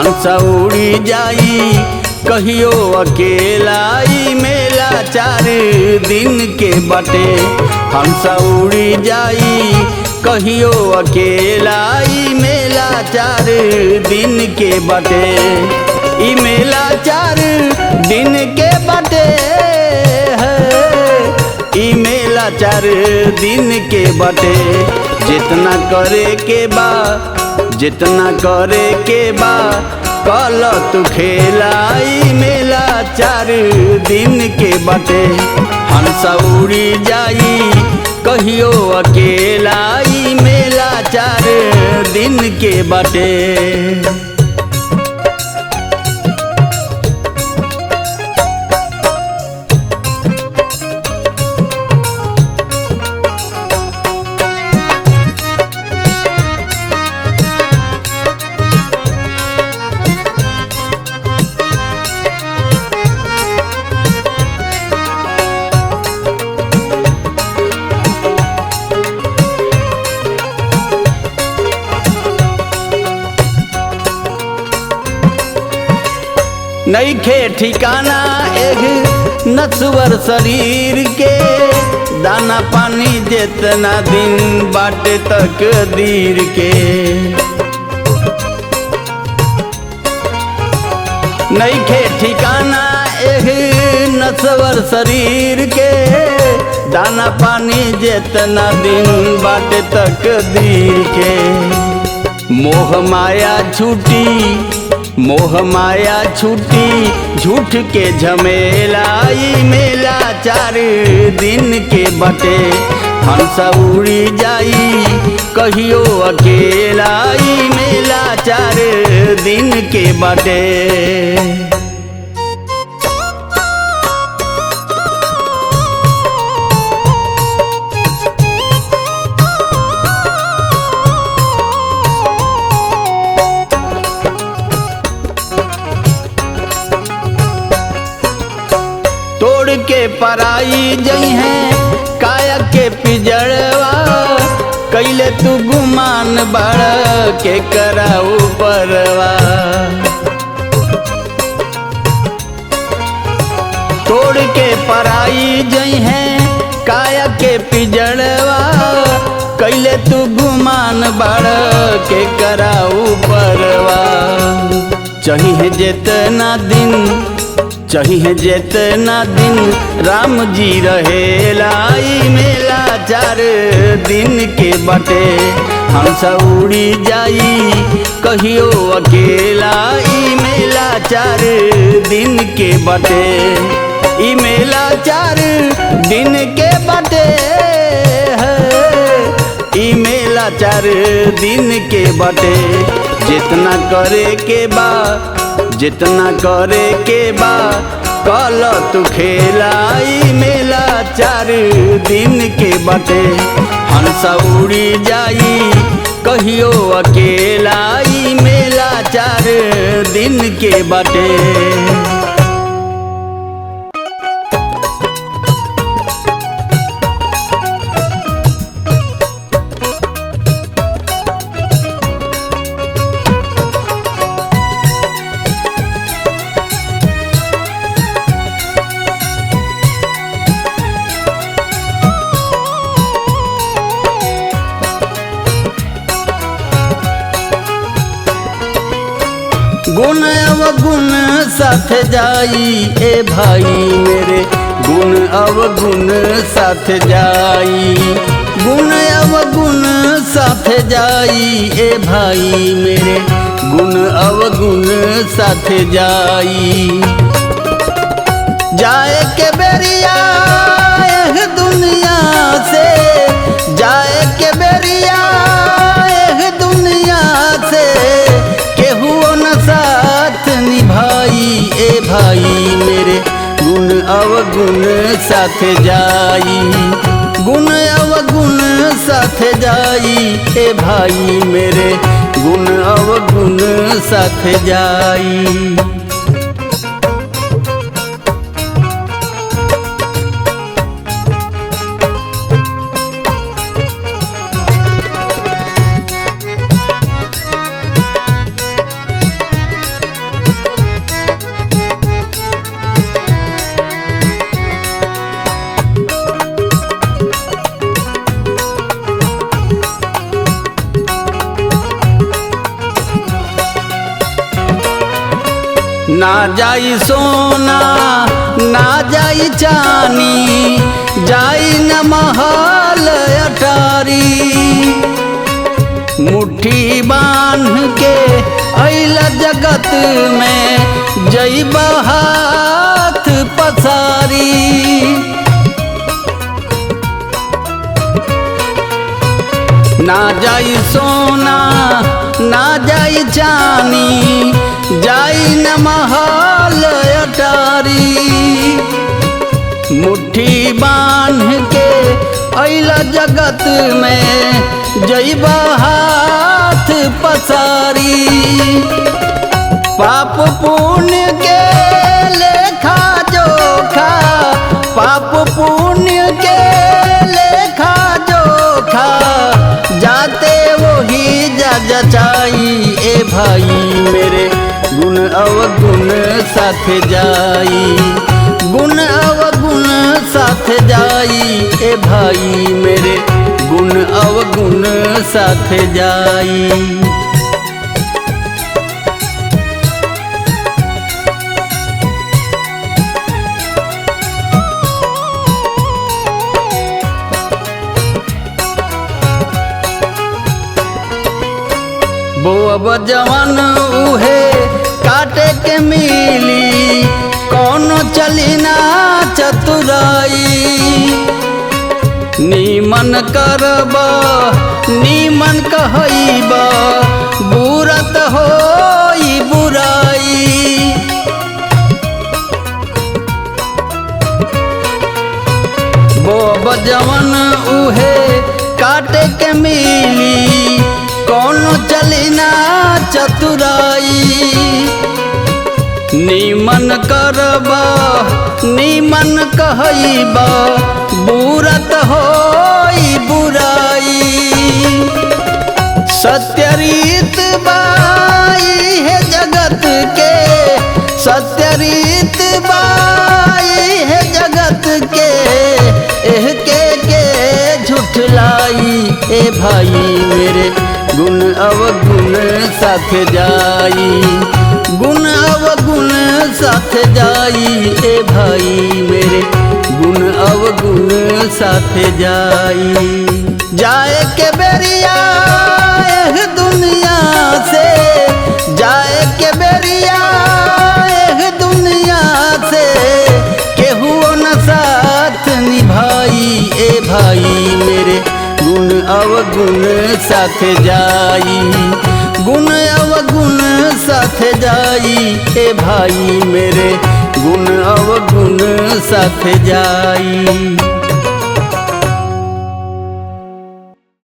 हंस उड़ी जाई कहियो अकेला, ई मेला 4 दिन के बाटे। हंस उड़ी जाई कहियो अकेला, ई मेला 4 दिन के बाटे। ई मेला 4 दिन के बाटे है, ई मेला 4 दिन के बाटे। जितना करे के बा, जितना करे के बा कल तू खेला, ई मेला 4 दिन के बाटे। हंस उड़ी जाई कहियो अकेला, ई मेला 4 दिन के बाटे। नइखे ठिकाना एह नस्वर शरीर के, दाना पानी जितना दिन बाटे तकदीर के। नइखे ठिकाना एह नस्वर शरीर के, दाना पानी जितना दिन बाटे तकदीर के। मोह माया छूटी, मोह माया छूटी झूठ के झमेला, ई मेला 4 दिन के बाटे। हंस उड़ी जाई कहियो अकेला, ई मेला 4 दिन के बाटे। तोड़ के पराई जई है काया के पिजड़वा, कैले तू गुमान बड़ के कराऊ परवा। तोड़ के पराई जई है काया के पिजड़वा, कैले तू गुमान बड़ के कराऊ परवा। चाहिए जितना दिन, चाहिए जितना दिन राम जी रहेला, ई मेला 4 दिन के बाटे। हंस उड़ी जाई कहियो अकेला, ई मेला 4 दिन के बाटे। ई मेला 4 दिन के बाटे है, ई मेला 4 दिन के बाटे। जितना करे के बा, जितना करे के बा कल तू खेला, ई मेला 4 दिन के बाटे। हंस उड़ी जाई कहियो अकेला, ई मेला 4 दिन के बाटे। गुण अवगुण साथ जाई ए भाई मेरे, गुण अवगुण साथ जाई। गुण अवगुण साथ जाई ए भाई मेरे, गुण अवगुण साथ जाई। जाए के बेरिया एह दुनिया से, जाए के बेरिया एह दुनिया से, केहू न साथ निभाई ए भाई मेरे, गुण अवगुण साथ जाई। गुण अवगुण साथ जाई ए भाई मेरे, गुण अवगुण साथ जाई। ना जाई सोना ना जाई चानी, जाई न महल अटारी। मुट्ठी बांध के अइला जगत में, जइबा हाथ पसारी। ना जाई सोना ना जाई चानी, जाई न महल अटारी। मुट्ठी बांध के अइला जगत में, जइबा हाथ पसारी। पाप पुण्य के लेखा जोखा, पाप पुण्य के लेखा जोखा, जाते वही जा जचाई। ए भाई मेरे गुण अवगुण साथ जाई, गुण अवगुण साथ जाई। ए भाई मेरे गुण अवगुण साथ जाई। बोअब जवन उहे काटे के मिली, कौनो चली ना चतुराई। नीमन करब नीमन कहइब, बुरत होई बुराई। बोअब जवन उहे काटे के मिली, कौनो चली ना चतुराई। नीमन करब नीमन कहइब, बुरत होई बुराई। सत्य रीत बाई है जगत के, सत्य रीत बाई है जगत के, एह के झुठलाई। ए भाई मेरे गुण अवगुण साथ जाई, गुण अवगुण साथ जाई। ए भाई मेरे गुण अवगुण साथ जाई। जाए के बेरिया एह दुनिया से, जाए के बेरिया एह दुनिया से, केहू न साथ निभाई। ए भाई मेरे गुण अवगुण साथ जाई, गुण अवगुण साथ जाई। ए भाई मेरे गुण अवगुण साथ जाई।